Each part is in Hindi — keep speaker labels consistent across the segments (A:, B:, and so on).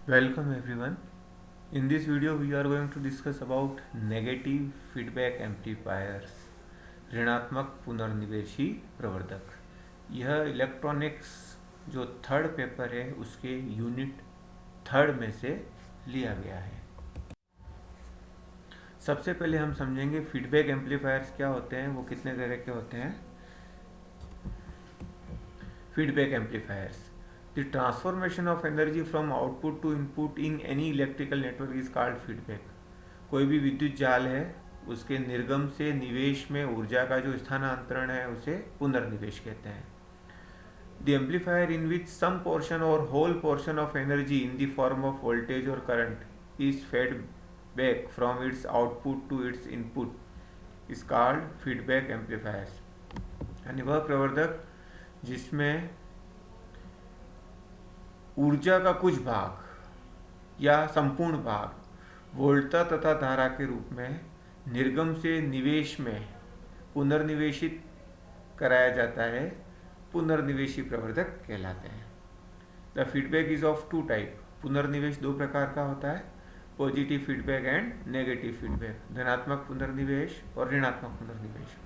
A: Welcome everyone. In this video we are going to discuss about negative feedback amplifiers, ऋणात्मक पुनर्निवेशी प्रवर्धक। यह इलेक्ट्रॉनिक्स जो थर्ड पेपर है उसके यूनिट थर्ड में से लिया गया है। सबसे पहले हम समझेंगे फीडबैक एम्पलीफायर्स क्या होते हैं, वो कितने तरह के होते हैं। Feedback amplifiers, the transformation of energy from output to input in any electrical network is called feedback। कोई भी विद्युत जाल है उसके निर्गम से निवेश में ऊर्जा का जो स्थानांतरण है उसे पुनर्निवेश कहते हैं। The amplifier in which some portion or whole portion of energy in the form of voltage or current is fed back from its output to its input is called feedback amplifiers। यानी वह प्रवर्धक जिसमें ऊर्जा का कुछ भाग या संपूर्ण भाग वोल्टता तथा धारा के रूप में निर्गम से निवेश में पुनर्निवेशित कराया जाता है, पुनर्निवेशी प्रवर्धक कहलाते हैं। The feedback is of two type. पुनर्निवेश दो प्रकार का होता है, positive feedback and negative feedback, धनात्मक पुनर्निवेश और ऋणात्मक पुनर्निवेश।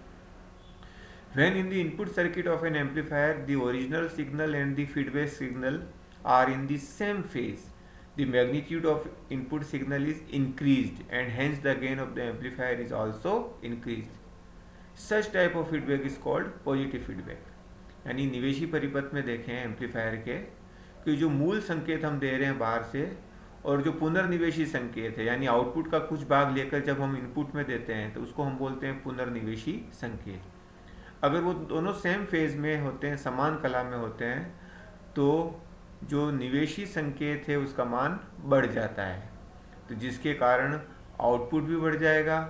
A: When in the input circuit of an amplifier the original signal and the feedback signal are in the same phase, the magnitude of input signal is increased and hence the gain of the amplifier is also increased। Such type of feedback is called positive feedback। यानी निवेशी परिपथ में देखें एम्पलीफायर के कि जो मूल संकेत हम दे रहे हैं बाहर से और जो पुनर्निवेशी संकेत है यानी आउटपुट का कुछ भाग लेकर जब हम इनपुट में देते हैं तो उसको हम बोलते हैं पुनर्निवेशी संकेत। अगर वो दोनों सेम फेज में होते हैं, समान कला में होते हैं, तो जो निवेशी संकेत है उसका मान बढ़ जाता है, तो जिसके कारण आउटपुट भी बढ़ जाएगा,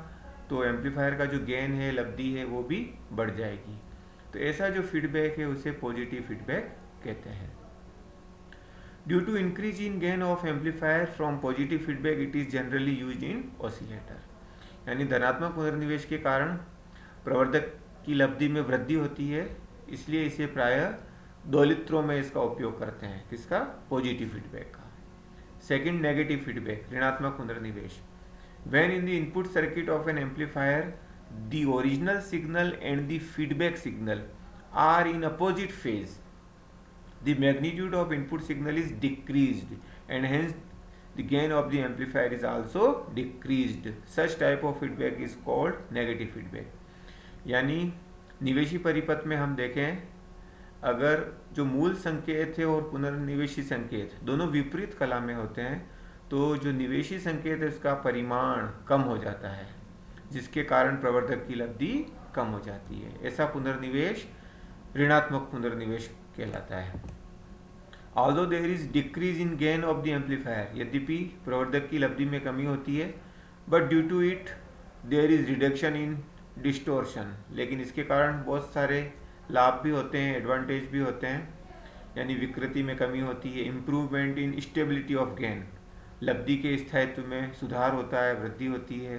A: तो एम्पलीफायर का जो गेन है, लब्धि है, वो भी बढ़ जाएगी। तो ऐसा जो फीडबैक है उसे पॉजिटिव फीडबैक कहते हैं। Due to increase in gain of amplifier from positive feedback it is generally used in oscillator. यानी धनात्मक पुनर्निवेश के कारण प्रवर्धक की लब्धि में वृद्धि होती है, इसलिए इसे प्रायः दोलित्रों में इसका उपयोग करते हैं। किसका? पॉजिटिव फीडबैक का। सेकंड, नेगेटिव फीडबैक, ऋणात्मक पुनर्निवेश। When in the input circuit of an amplifier the original signal and the feedback signal are in opposite phase, the magnitude of input signal is decreased and hence the gain of the amplifier is also decreased. Such type of feedback is called negative feedback. यानी निवेशी परिपथ में हम देखें, अगर जो मूल संकेत है और पुनर्निवेशी संकेत दोनों विपरीत कला में होते हैं, तो जो निवेशी संकेत है उसका परिमाण कम हो जाता है, जिसके कारण प्रवर्धक की लब्धि कम हो जाती है। ऐसा पुनर्निवेश ऋणात्मक पुनर्निवेश कहलाता है। Although there is decrease in gain of the amplifier, यद्यपि प्रवर्धक की लब्धि में कमी होती है, but due to it there is reduction in distortion, लेकिन इसके कारण बहुत सारे लाभ भी होते हैं, एडवांटेज भी होते हैं। यानी विकृति में कमी होती है, improvement in stability of gain, लब्धि के स्थायित्व में सुधार होता है, वृद्धि होती है।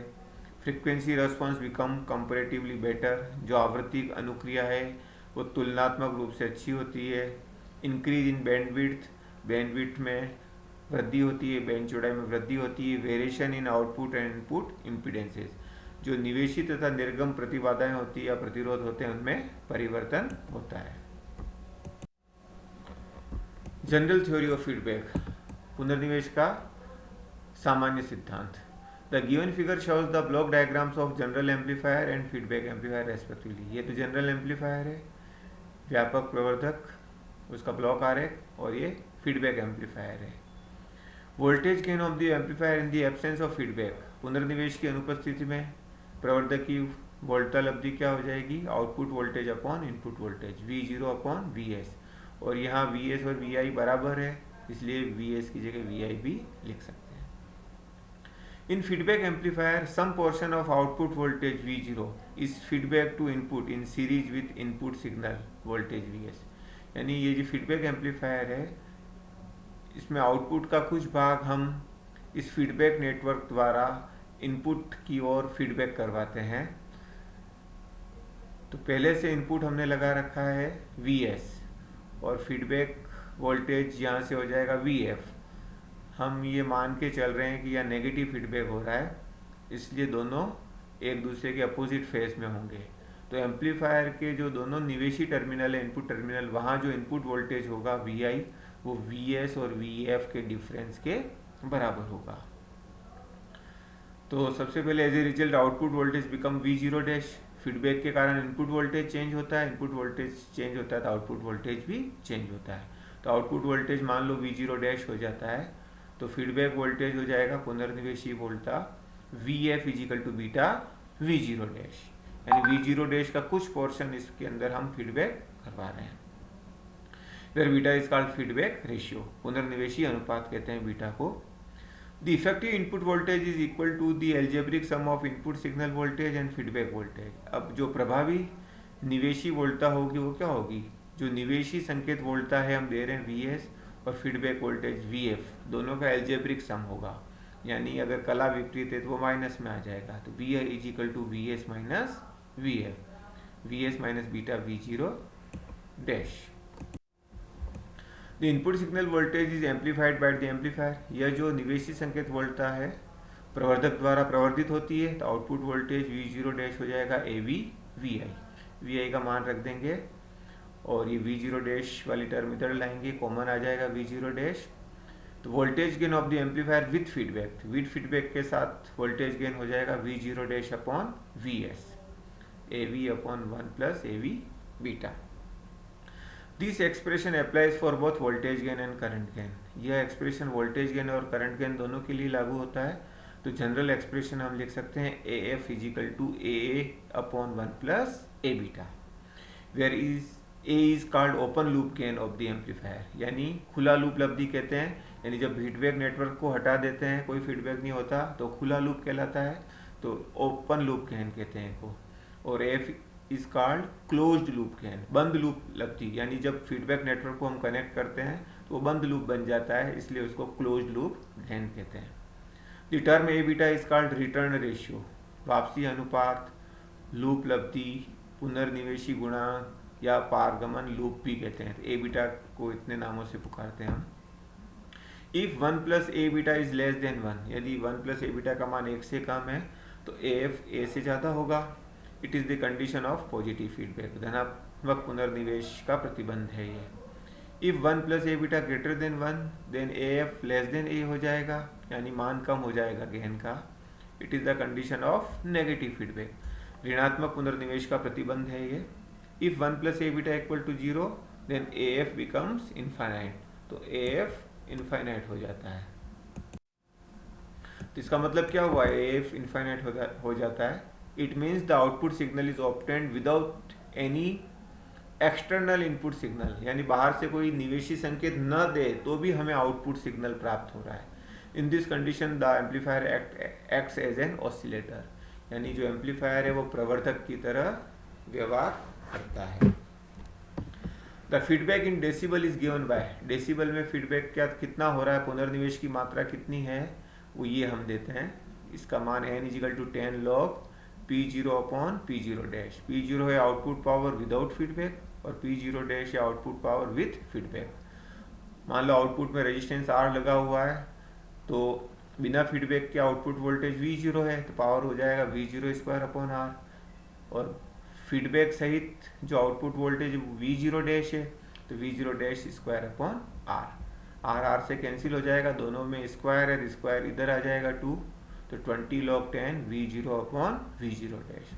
A: Frequency response become comparatively better, जो आवृत्ति अनुक्रिया है वो तुलनात्मक रूप से अच्छी होती है। इंक्रीज इन बैंडविड्थ, बैंडविड्थ में वृद्धि होती है, बैंड चौड़ाई में वृद्धि होती है। Variation in output and input impedances, जो निवेशी तथा निर्गम प्रतिबाधाएं होती है या प्रतिरोध होते हैं उनमें परिवर्तन होता है। जनरल थ्योरी ऑफ फीडबैक, पुनर्निवेश का सामान्य सिद्धांत। The given figure shows the block diagrams of general amplifier and feedback amplifier respectively. ये तो जनरल एम्पलीफायर है, व्यापक प्रवर्धक, उसका ब्लॉक आरेख, और ये फीडबैक एम्पलीफायर है। Voltage gain of the amplifier in the absence of feedback, पुनर्निवेश की अनुपस्थिति में प्रवर्धक की वोल्टता लब्धि क्या हो जाएगी? Output voltage upon input voltage, V0 upon Vs, और यहाँ Vs और Vi बराबर है, इसलिए Vs की जगह Vi भी लिख सकते हैं। In feedback amplifier some portion of output voltage V0 is feedback to input in series with input signal voltage Vs। यानी ये जो फीडबैक एम्पलीफायर है, इसमें आउटपुट का कुछ भाग हम इस फीडबैक नेटवर्क द्वारा इनपुट की ओर फीडबैक करवाते हैं। तो पहले से इनपुट हमने लगा रखा है Vs और फीडबैक वोल्टेज यहाँ से हो जाएगा Vf। हम ये मान के चल रहे हैं कि यह नेगेटिव फीडबैक हो रहा है, इसलिए दोनों एक दूसरे के अपोजिट फेस में होंगे। तो एम्पलीफायर के जो दोनों निवेशी टर्मिनल है, इनपुट टर्मिनल, वहाँ जो इनपुट वोल्टेज होगा VI वो VS और VF के डिफरेंस के बराबर होगा। तो सबसे पहले as a result output voltage become V0 dash. Feedback के कारण इनपुट वोल्टेज चेंज होता है, इनपुट वोल्टेज चेंज होता है तो आउटपुट वोल्टेज भी चेंज होता है। तो आउटपुट वोल्टेज मान लो V0 डैश हो जाता है, तो फीडबैक वोल्टेज हो जाएगा पुनर्निवेशी वोल्टा VF equal to beta V0 dash, यानी V0 डैश का कुछ पोर्शन इसके अंदर हम फीडबैक करवा रहे हैं। फिर beta is called feedback ratio, पुनर्निवेशी अनुपात कहते हैं बीटा को। The effective input voltage is equal to the algebraic sum of input signal voltage and feedback voltage. अब जो प्रभावी निवेशी वोल्टा होगी वो क्या होगी, जो निवेशी संकेत वोल्टा है हम दे रहे हैं VS और फीडबैक वोल्टेज VF, दोनों का एल्जेब्रिक सम होगा, यानी अगर कला विपरीत है तो वो माइनस में आ जाएगा। तो VI is equal to VS minus VF, VS minus beta V0 dash. The input signal voltage is amplified by the amplifier. यह जो निवेशी संकेत वोल्टा है प्रवर्धक द्वारा प्रवर्धित होती है, तो आउटपुट वोल्टेज V0 डैश हो जाएगा AV VI। VI का मान रख देंगे और ये V0 डैश वाली टर्म इधर लाएंगे, कॉमन आ जाएगा V0 डैश। तो voltage gain of the amplifier with feedback के साथ वोल्टेज गेन हो जाएगा V0 dash upon VS, AV upon 1 plus AV beta. This expression applies for both voltage gain and current gain. यह एक्सप्रेशन वोल्टेज गेन और करंट गेन दोनों के लिए लागू होता है। तो जनरल एक्सप्रेशन हम लिख सकते हैं AF is equal to AA upon 1 plus A beta, where is A is called open loop gain of the amplifier, यानी खुला लूप लब्धि कहते हैं, यानी जब फीडबैक नेटवर्क को हटा देते हैं, कोई फीडबैक नहीं होता तो खुला लूप कहलाता है, तो ओपन लूप गेन कहते हैं इनको। और F is called closed loop gain, बंद लूप लब्धि, यानी जब फीडबैक नेटवर्क को हम कनेक्ट करते हैं तो वो बंद लूप बन जाता है, इसलिए उसको क्लोज्ड लूप गेन कहते हैं। The term A beta is called return ratio, वापसी अनुपात, लूप लब्धि, पुनर्निवेशी गुणांक या पारगमन लूप भी कहते हैं। तो A बीटा को इतने नामों से पुकारते हैं हम। If 1 plus A beta is less than 1, यदि 1 प्लस A बीटा का मान 1 से कम है तो AF A से ज़्यादा होगा। It is the condition of positive feedback, धनात्मक पुनर्निवेश का प्रतिबंध है ये। If 1 plus A beta greater than 1 then AF less than A हो जाएगा, यानी मान कम हो जाएगा गेन का। It is the condition of negative feedback, ऋणात्मक पुनर्निवेश का प्रतिबंध है ये। If 1 plus A beta equal to 0 then AF becomes infinite, तो AF इनफाइनाइट हो जाता है। तो इसका मतलब क्या हुआ, AF इनफाइनाइट हो जाता है। It means the output signal is obtained without any external input signal, यानी बाहर से कोई निवेशी संकेत न दे तो भी हमें आउटपुट सिग्नल प्राप्त हो रहा है। In this condition the amplifier acts as an oscillator, यानी जो एम्पलीफायर है वो प्रवर्धक की तरह व्यवहार करता है। The feedback in decibel is given bye, decibel में फीडबैक क्या कितना हो रहा है, पुनर्निवेश की मात्रा कितनी है वो ये हम देते हैं। इसका मान n equal to 10 log P0 upon P0 dash. P0 है आउटपुट पावर विदाउट फीडबैक और P0 डैश है आउटपुट पावर विथ फीडबैक। मान लो आउटपुट में रेजिस्टेंस R लगा हुआ है, तो बिना फीडबैक के आउटपुट वोल्टेज V0 है, तो पावर हो जाएगा V0 स्क्वायर अपॉन R, और फीडबैक सहित जो आउटपुट वोल्टेज V0 डैश है तो V0 dash square upon R से कैंसिल हो जाएगा, दोनों में स्क्वायर है, स्क्वायर इधर आ जाएगा 2, तो 20 log 10 V0 upon V0 dash.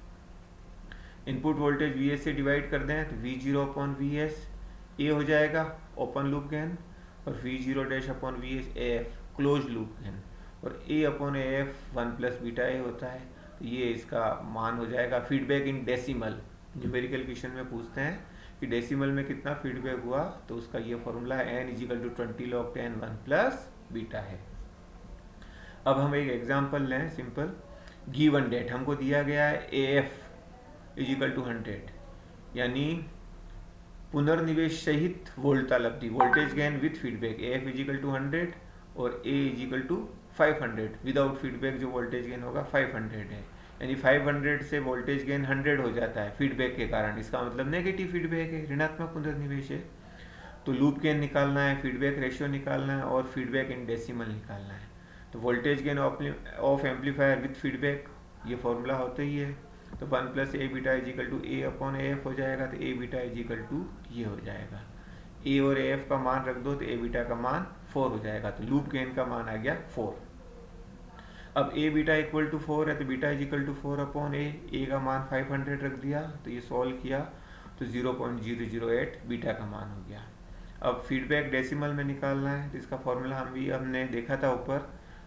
A: Input voltage VS से डिवाइड कर दें तो V0 अपॉन VS A हो जाएगा ओपन लूप गेन, और V0 dash upon VS AF close loop gain, और A upon AF 1 plus beta A होता है। तो ये इसका मान हो जाएगा। Feedback in decimal, numerical question में पूछते हैं कि डेसिमल में कितना फीडबैक हुआ, तो उसका ये फॉर्मूला है n equal to 20 log 10 1 plus beta है। अब हम एक एग्जांपल लें सिंपल। गिवन डेट हमको दिया गया है AF इजिकल टू 100, यानी पुनर्निवेश सहित वोल्टा लब्धि, voltage gain with feedback AF is equal to 100 और A is equal to 500। Without feedback जो वोल्टेज गेन होगा 500 है, यानी 500 से वोल्टेज गेन 100 हो जाता है फीडबैक के कारण। इसका मतलब नेगेटिव फीडबैक है, ऋणात्मक पुनर्निवेश है। तो लूप गेन निकालना है, फीडबैक रेशियो निकालना है और फीडबैक इन डेसिमल निकालना है। तो voltage gain of amplifier with feedback ये फॉर्मूला होता ही है। तो 1 + A beta is equal to A upon A F हो जाएगा। तो ए बीटा इजिकल टू ये हो जाएगा, ए और ए एफ का मान रख दो तो ए बीटा का मान 4 हो जाएगा। तो लूप गेन का मान आ गया 4। अब ए बीटा इक्वल टू 4 है तो बीटा इजिकल टू 4 अपॉन ए का मान 500 रख दिया। तो ये सॉल्व किया तो 0.008 बीटा का मान हो गया। अब फीडबैक डेसिमल में निकालना है तो इसका फॉर्मूला हमने देखा था ऊपर,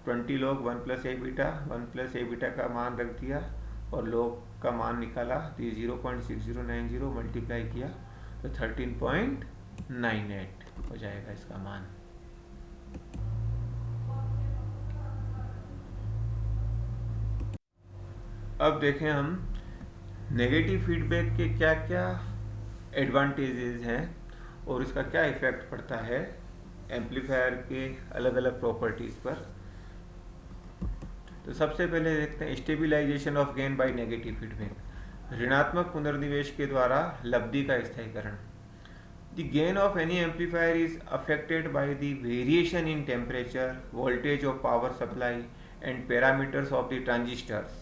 A: 20 log 1 + A beta, 1 + A beta का मान रख दिया और log का मान निकाला तो ये 0.6090 मल्टीप्लाई किया तो 13.98 हो जाएगा इसका मान। अब देखें हम नेगेटिव फीडबैक के क्या क्या एडवांटेजेस हैं और इसका क्या इफेक्ट पड़ता है एम्पलीफायर के अलग अलग प्रॉपर्टीज़ पर। तो सबसे पहले देखते हैं stabilisation of gain by negative feedback, ऋणात्मक पुनर्निवेश के द्वारा लब्धि का स्थायीकरण। The gain of any amplifier is affected by the variation in temperature, voltage of power supply and parameters of the transistors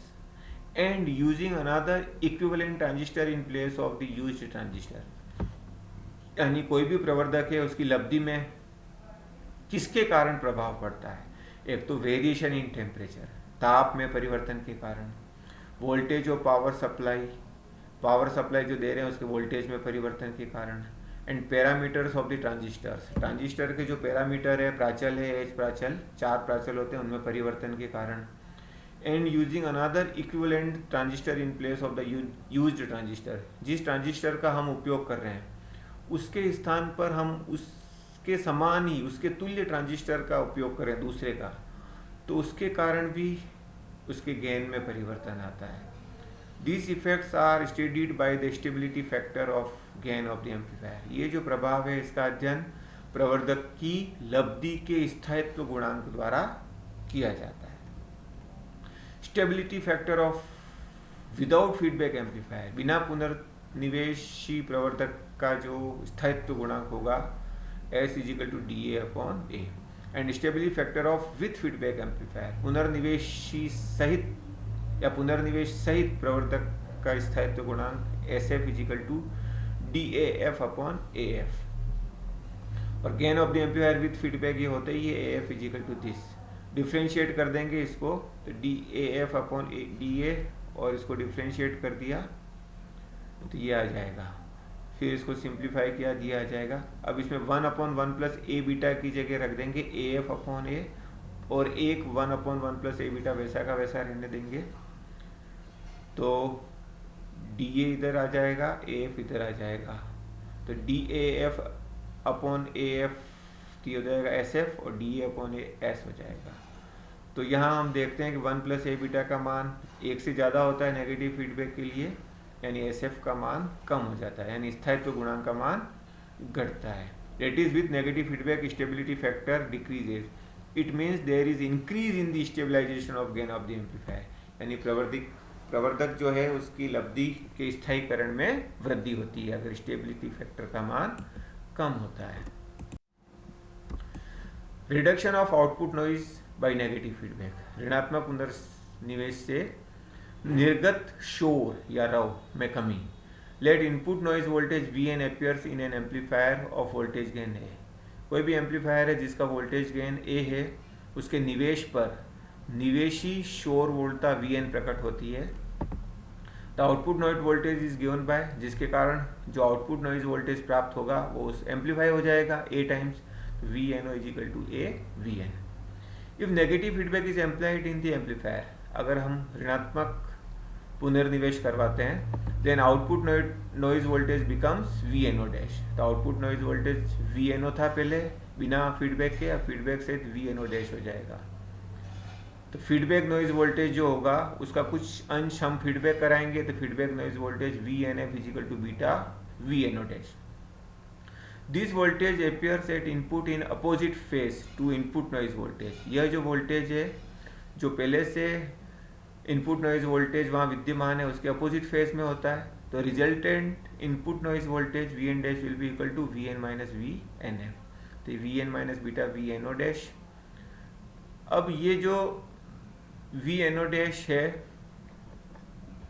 A: and using another equivalent transistor in place of the used transistor। यानी कोई भी प्रवर्धक है उसकी लब्धि में किसके कारण प्रभाव पड़ता है, एक तो वेरिएशन इन टेम्परेचर, ताप में परिवर्तन के कारण, वोल्टेज और पावर सप्लाई जो दे रहे हैं उसके वोल्टेज में परिवर्तन के कारण, and parameters of the transistors, transistor के जो पैरामीटर है, प्राचल है, एच प्राचल, 4 प्राचल होते हैं, उनमें परिवर्तन के कारण, and using another equivalent transistor in place of the used transistor, जिस ट्रांजिस्टर का हम उपयोग कर रहे हैं उसके स्थान पर हम उसके समान ही उसके तुल्य ट्रांजिस्टर का उपयोग करें दूसरे का, तो उसके कारण भी उसके गेन में परिवर्तन आता है। This effects are studied by the stability factor of gain of the amplifier. ये जो प्रभाव है इसका अध्ययन प्रवर्धक की लब्धि के स्थायित्व गुणांक द्वारा किया जाता है। Stability factor of without feedback amplifier, बिना पुनर्निवेशी प्रवर्धक का जो स्थायित्व गुणांक होगा S = DA/A, and stability factor of with feedback amplifier, पुनर्निवेशी सहित या पुनर्निवेश सहित प्रवर्धक का स्थायित्व गुणांक SF = DAF/AF। और gain of the amplifier with feedback ये होता ही है AF = दिस। डिफ्रेंशिएट कर देंगे इसको तो DAF/DA और इसको डिफ्रेंशिएट कर दिया तो ये आ जाएगा, फिर इसको सिंप्लीफाई किया दिया आ जाएगा। अब इसमें 1/1 + ए बीटा की जगह रख देंगे AF/A और एक 1/1 + ए बीटा वैसा का वैसा रहने देंगे, तो DA इधर आ जाएगा, AF इधर आ जाएगा, तो DAF/AF हो जाएगा SF और DA/S हो जाएगा। तो यहाँ हम देखते हैं कि 1 + ए बीटा का मान 1 से ज़्यादा होता है नेगेटिव फीडबैक के लिए, यानी SF का मान कम हो जाता है, यानी स्थायित्व गुणांक का मान घटता है। That is with negative feedback stability factor decreases, it means there is increase in the stabilization of gain of the amplifier। यानी प्रवर्धक जो है उसकी लब्धि के स्थायीकरण में वृद्धि होती है अगर स्टेबिलिटी फैक्टर का मान कम होता है। Reduction of output noise by negative feedback, ऋणात्मक पुनर्निवेश से निर्गत शोर या रव में कमी। Let input noise voltage Vn appears in an amplifier of voltage gain A। कोई भी एम्पलीफायर है जिसका वोल्टेज गेन A है, उसके निवेश पर निवेशी शोर वोल्टता Vn प्रकट होती है। The output noise voltage is given bye, जिसके कारण जो आउटपुट नॉइज वोल्टेज प्राप्त होगा वो एम्पलीफाई हो जाएगा A times VNO = AVN। If negative feedback is employed in the amplifier, अगर हम ऋणात्मक पुनर्निवेश करवाते हैं, then output noise voltage becomes VNO dash. तो आउटपुट नॉइज वोल्टेज VNO था पहले बिना फीडबैक के, अब फीडबैक से VNO डैश हो जाएगा। तो फीडबैक नॉइज वोल्टेज जो होगा उसका कुछ अंश हम फीडबैक कराएंगे, तो feedback noise voltage VNF = beta VNO dash. This voltage appears at input in opposite phase two input noise voltage. यह जो वोल्टेज है जो पहले से इनपुट नॉइज वोल्टेज वहाँ विद्यमान है उसके अपोजिट फेज में होता है, तो resultant input noise voltage V N dash will be equal to V N minus V N F, तो V N minus beta V N O dash. अब ये जो वी एन ओ डैश है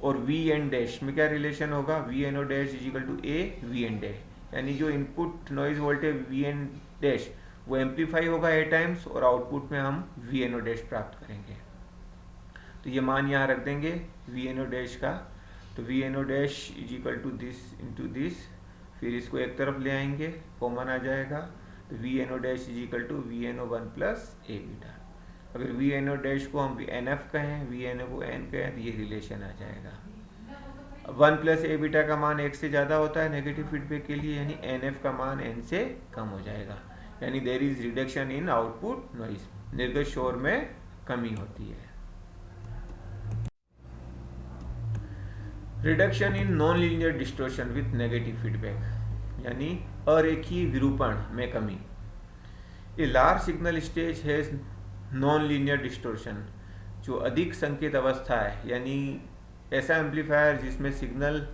A: और वी एन डैश में क्या रिलेशन होगा, V N O dash is equal to A V N dash, यानी जो input noise voltage V N dash वो एम्पलीफाई होगा ए टाइम्स और आउटपुट में हम वी एन ओ डैश प्राप्त करेंगे। तो ये मान यहाँ रख देंगे वी एन ओ डैश का, तो V N O dash is equal to this into this, फिर इसको एक तरफ ले आएंगे, कॉमन आ जाएगा, तो V N O dash is equal to V N O one plus A beta. अगर वी एन ओ डैश को हम एन एफ कहें, वी एन ओ को एन कहें, तो ये रिलेशन आ जाएगा। वन प्लस ए बीटा का मान एक से ज़्यादा होता है नेगेटिव फीडबैक के लिए, यानी एन एफ का मान एन से कम हो जाएगा, यानी there is reduction in output noise, निर्गत शोर में कमी होती है। Reduction in non linear distortion with negative feedback, यानी अरेखीय विरूपण में कमी। ए लार्ज सिग्नल स्टेज है नॉन लीनियर डिस्टोर्शन, जो अधिक संकेत अवस्था है, यानी ऐसा एम्पलीफायर जिसमें सिग्नल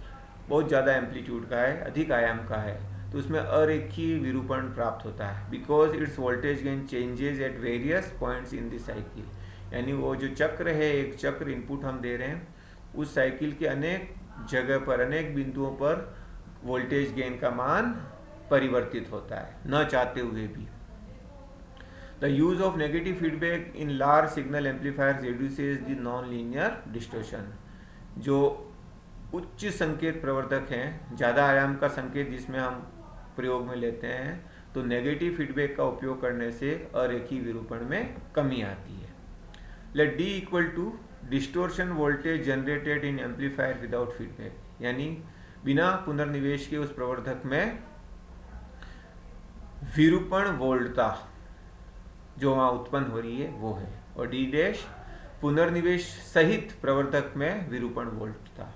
A: बहुत ज़्यादा एम्पलीट्यूड का है, अधिक आयाम का है, तो उसमें अरेखीय विरूपण प्राप्त होता है, because it's voltage gain changes at various points in the cycle, यानी वो जो चक्र है, एक चक्र इनपुट हम दे रहे हैं, उस साइकिल के अनेक जगह पर, अनेक बिंदुओं पर वोल्टेज गेन का मान परिवर्तित होता है, न चाहते हुए भी। The use of negative feedback in large signal amplifier reduces the non linear distortion. जो उच्च संकेत प्रवर्धक हैं, ज़्यादा आयाम का संकेत जिसमें हम प्रयोग में लेते हैं, तो नेगेटिव फीडबैक का उपयोग करने से अरेखीय विरूपण में कमी आती है। Let D equal to distortion voltage generated in amplifier without feedback, यानी बिना पुनर्निवेश के उस प्रवर्धक में विरूपण वोल्टता जो वहाँ उत्पन्न हो रही है वो है, और डी डैश पुनर्निवेश सहित प्रवर्धक में विरूपण वोल्टता।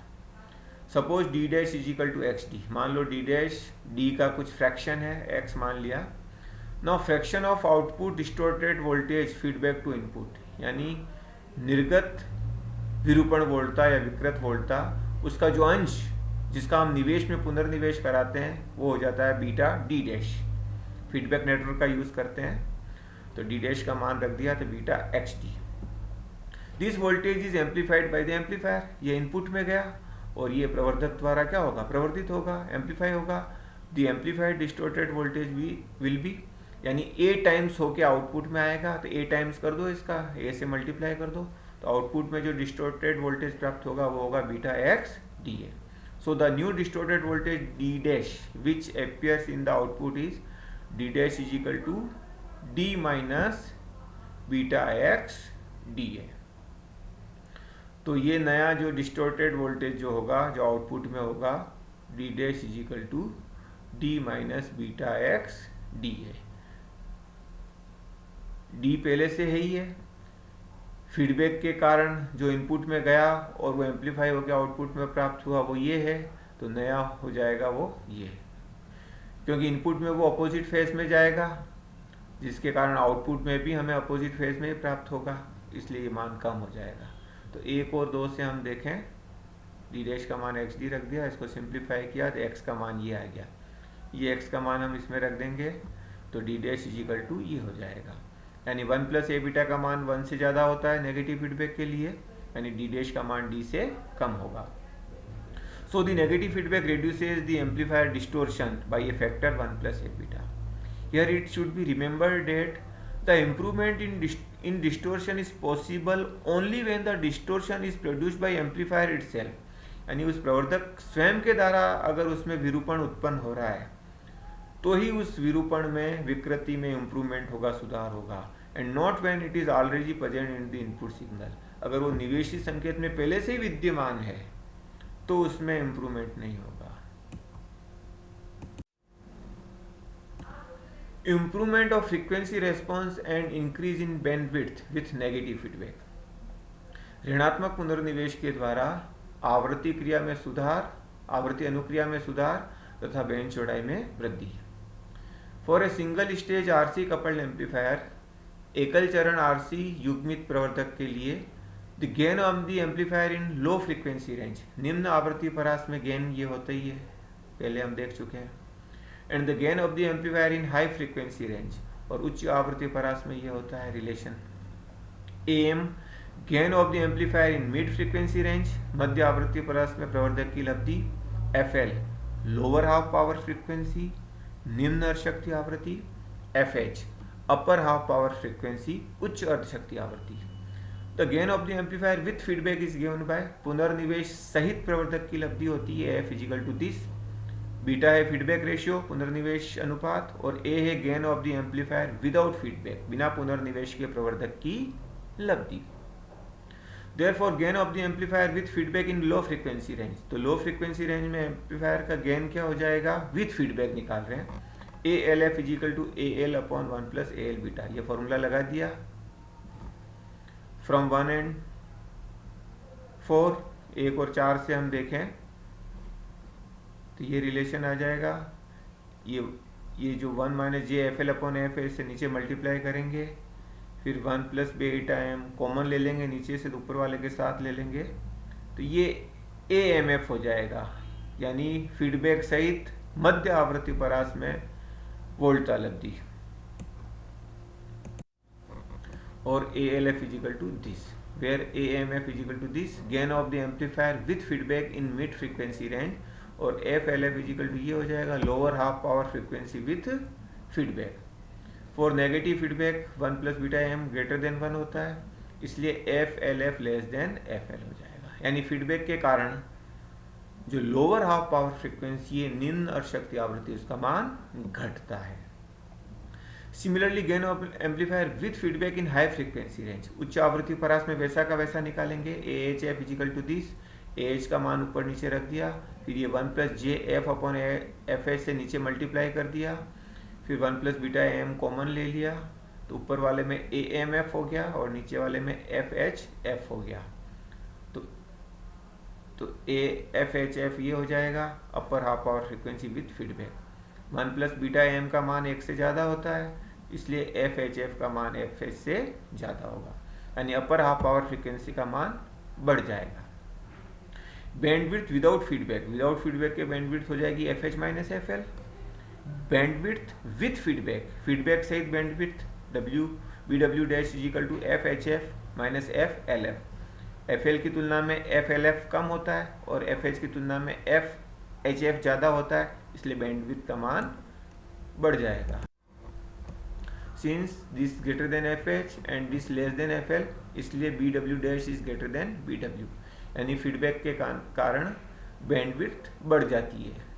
A: Suppose D dash is equal to X D, मान लो डी डैश डी का कुछ फ्रैक्शन है, एक्स मान लिया। Now fraction of output distorted voltage feedback to input, यानी निर्गत विरूपण वोल्टता या विकृत वोल्टता, उसका जो अंश जिसका हम निवेश में पुनर्निवेश कराते हैं वो हो जाता है beta D dash. Feedback network का यूज करते हैं, तो डी डैश का मान रख दिया, तो beta X D. This voltage is amplified by the amplifier, ये इनपुट में गया और ये प्रवर्धक द्वारा क्या होगा, प्रवर्धित होगा, एम्पलीफाई होगा। The amplified distorted voltage will be, यानी ए टाइम्स होके आउटपुट में आएगा, तो ए टाइम्स कर दो, इसका ए से मल्टीप्लाई कर दो, तो आउटपुट में जो डिस्टोर्टेड वोल्टेज प्राप्त होगा वो होगा beta X D A. So the new distorted voltage D dash which appears in the output is D dash is equal to D minus beta X D A. तो ये नया जो डिस्टोर्टेड वोल्टेज जो होगा, जो आउटपुट में होगा, D dash is equal to D minus beta X D A. D पहले से है ही है, फीडबैक के कारण जो इनपुट में गया और वो एम्पलीफाई होकर आउटपुट में प्राप्त हुआ वो ये है, तो नया हो जाएगा वो ये, क्योंकि इनपुट में वो अपोजिट फेज में जाएगा, जिसके कारण आउटपुट में भी हमें अपोजिट फेज में ही प्राप्त होगा, इसलिए ये मान कम हो जाएगा। तो एक और दो से हम देखें, डी डैश का मान एक्स डी रख दिया, इसको सिंप्लीफाई किया तो एक्स का मान ये आ गया, ये एक्स का मान हम इसमें रख देंगे, तो D dash is equal to ये हो जाएगा, यानी 1 प्लस ए बीटा का मान 1 से ज़्यादा होता है नेगेटिव फीडबैक के लिए, यानी डी डैश का मान डी से कम होगा। So the negative feedback reduces the amplifier distortion by a factor 1 plus A beta. Here it should be remembered that the improvement in distortion is possible only when the distortion is produced by amplifier itself, यानी उस प्रवर्धक स्वयं के द्वारा अगर उसमें विरूपण उत्पन्न हो रहा है तो ही उस विरूपण में, विकृति में इम्प्रूवमेंट होगा, सुधार होगा, and not when it is already present in the input signal. अगर वो निवेशी संकेत में पहले से ही विद्यमान है तो उसमें इम्प्रूवमेंट नहीं होगा। Improvement of frequency response and increase in bandwidth with negative feedback. ऋणात्मक पुनर्निवेश के द्वारा आवृत्ति क्रिया में सुधार, आवृत्ति अनुक्रिया में सुधार तथा बैंड चौड़ाई में वृद्धि। For a single stage RC coupled amplifier, एकल चरण आरसी युग्मित प्रवर्धक के लिए the gain of the amplifier in low frequency range, निम्न आवृत्ति परास में गेन ये होता ही है, पहले हम देख चुके हैं। And the gain of the amplifier in high frequency range, और उच्च आवृत्ति परास में ये होता है relation M. Gain of the amplifier in mid frequency range, मध्य आवृत्ति परास में प्रवर्धक की लब्धि F L, lower half power frequency निम्न अर्धशक्ति आवृत्ति, F H upper half power frequency उच्च अर्धशक्ति आवृत्ति। The gain of the amplifier with feedback is given by, पुनर्निवेश सहित प्रवर्धक की लब्धि होती है F is equal to this, beta है फीडबैक रेशियो पुनर्निवेश अनुपात, और ए है gain of the amplifier without feedback, बिना पुनर्निवेश के प्रवर्धक की लब्धि। Therefore, gain of the amplifier with feedback in low frequency range, तो लो फ्रीक्वेंसी रेंज में एम्पलीफायर का गेन क्या हो जाएगा, विथ फीडबैक निकाल रहे हैं, A L F is equal to A L upon 1 plus A L beta, ये फॉर्मूला लगा दिया फ्रॉम 1 एंड 4, 1 और 4 से हम देखें तो ये रिलेशन आ जाएगा, ये जो 1 माइनस जे एफ एल अपॉन एफ है इससे नीचे मल्टीप्लाई करेंगे, फिर 1 प्लस बीटा एम कॉमन ले लेंगे नीचे से, तो ऊपर वाले के साथ ले लेंगे, तो ये ए एम एफ हो जाएगा, यानी फीडबैक सहित मध्य आवृत्ति परास में वोल्टता लब्धि, और A L F is equal to this, where A M F is equal to this gain of the amplifier with feedback in mid frequency range, और F L F is equal to ये हो जाएगा lower half power frequency with feedback. For negative feedback 1 plus beta M greater than 1 होता है, इसलिए F L F less than F L हो जाएगा, यानी फीडबैक के कारण जो लोअर हाफ पावर फ्रीक्वेंसी है निम्न अर्धशक्ति आवृत्ति उसका मान घटता है। Similarly gain of amplifier with feedback in high frequency range, उच्च आवृत्ति परास में वैसा का वैसा निकालेंगे, A H F is equal to this, A H का मान ऊपर नीचे रख दिया, फिर ये 1 plus J F upon F H से नीचे मल्टीप्लाई कर दिया, फिर 1 प्लस बीटा एम कॉमन ले लिया, तो ऊपर वाले में ए एम एफ हो गया और नीचे वाले में एफ एच एफ हो गया, तो ए एफ एच एफ ये हो जाएगा upper half power frequency with feedback. 1 plus beta M का मान 1 से ज़्यादा होता है, इसलिए एफ एच एफ का मान एफ एच से ज़्यादा होगा, यानी अपर हाफ पावर फ्रीक्वेंसी का मान बढ़ जाएगा। बैंडविड्थ विदाउट फीडबैक के बैंडविड्थ हो जाएगी F H minus F L. Bandwidth with feedback सहित bandwidth W B W dash is equal to F H F minus F L F, F L की तुलना में एफ एल एफ कम होता है और एफ एच की तुलना में एफ एच एफ ज़्यादा होता है, इसलिए बैंडविड्थ का मान बढ़ जाएगा। Since this greater than F H and this less than F L, इसलिए B W dash is greater than B W, यानी फीडबैक के कारण बैंडविड्थ बढ़ जाती है।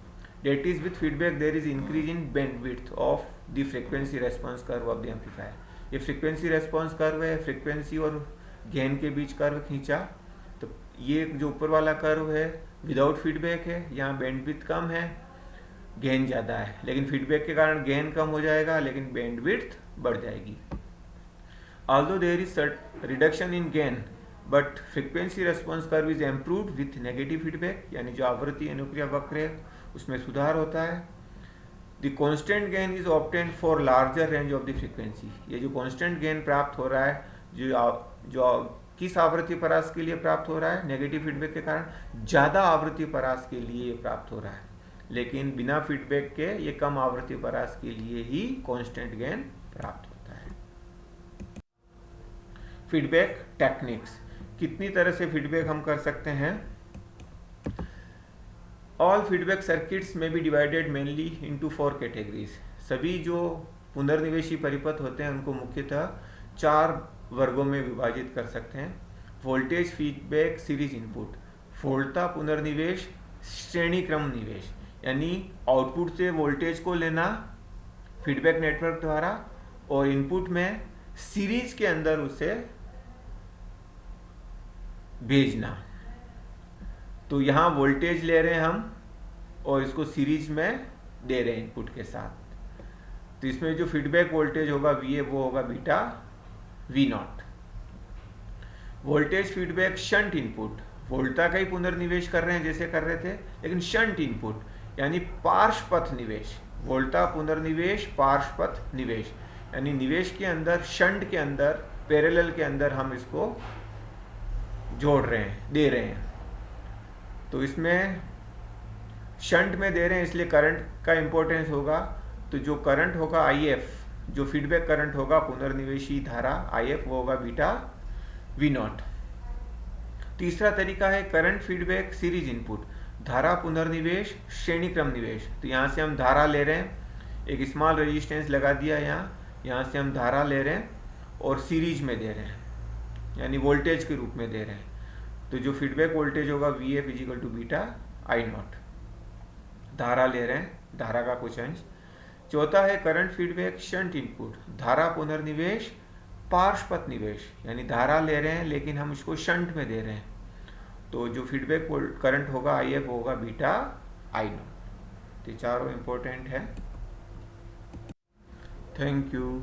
A: That is with feedback there is increase in bandwidth of the frequency response curve of the amplifier। ये frequency response curve है, frequency और गेन के बीच कर्व खींचा, तो ये जो ऊपर वाला कर्व है विदाउट फीडबैक है, यहाँ बैंडविड्थ कम है गेन ज़्यादा है, लेकिन फीडबैक के कारण गेन कम हो जाएगा लेकिन बैंडविड्थ बढ़ जाएगी। Although there is reduction in gain but frequency response curve is improved with negative feedback, यानी जो आवृत्ति अनुक्रिया वक्र है उसमें सुधार होता है। The constant gain is obtained for larger range of the frequency, ये जो कॉन्स्टेंट गेन प्राप्त हो रहा है जो किस आवृत्ति परास के लिए प्राप्त हो रहा है, नेगेटिव फीडबैक के कारण ज़्यादा आवृत्ति परास के लिए ये प्राप्त हो रहा है, लेकिन बिना फीडबैक के ये कम आवृत्ति परास के लिए ही कॉन्स्टेंट गेन प्राप्त होता है। फीडबैक टेक्निक्स, कितनी तरह से फीडबैक हम कर सकते हैं। ऑल फीडबैक सर्किट्स में be divided mainly into 4 categories, सभी जो पुनर्निवेशी परिपथ होते हैं उनको मुख्यतः 4 वर्गों में विभाजित कर सकते हैं। वोल्टेज फीडबैक सीरीज इनपुट, वोल्टता पुनर्निवेश श्रेणी क्रम निवेश, यानी आउटपुट से वोल्टेज को लेना फीडबैक नेटवर्क द्वारा और इनपुट में सीरीज के अंदर उसे भेजना। तो यहाँ वोल्टेज ले रहे हैं हम और इसको सीरीज में दे रहे हैं इनपुट के साथ, तो इसमें जो फीडबैक वोल्टेज होगा वी ए वो होगा beta V nought. Voltage feedback shunt input, वोल्टता का ही पुनर्निवेश कर रहे हैं जैसे कर रहे थे, लेकिन शंट इनपुट यानी पार्श्वपथ निवेश, वोल्टता पुनर्निवेश पार्श्वपथ निवेश, यानी निवेश के अंदर शंट के अंदर पैरेलल के अंदर हम इसको जोड़ रहे हैं, दे रहे हैं। तो इसमें शंट में दे रहे हैं इसलिए करंट का इंपॉर्टेंस होगा। तो जो करंट होगा IF, जो फीडबैक करंट होगा पुनर्निवेशी धारा IF, वो होगा बीटा V0। तीसरा तरीका है करंट फीडबैक सीरीज इनपुट, धारा पुनर्निवेश श्रेणी क्रम निवेश। तो यहाँ से हम धारा ले रहे हैं, एक स्मॉल रेजिस्टेंस लगा दिया यहाँ से हम धारा ले रहे हैं और सीरीज में दे रहे हैं, यानी वोल्टेज के रूप में दे रहे हैं। तो जो फीडबैक वोल्टेज होगा VF equal to beta I0। धारा ले रहे हैं, धारा का कुछ अंश। चौथा है करंट फीडबैक शंट इनपुट, धारा पुनर्निवेश पार्श्वपथ निवेश, यानी धारा ले रहे हैं लेकिन हम इसको शंट में दे रहे हैं। तो जो फीडबैक करंट होगा IF होगा बीटा I0। तो चारों इंपॉर्टेंट है। Thank you.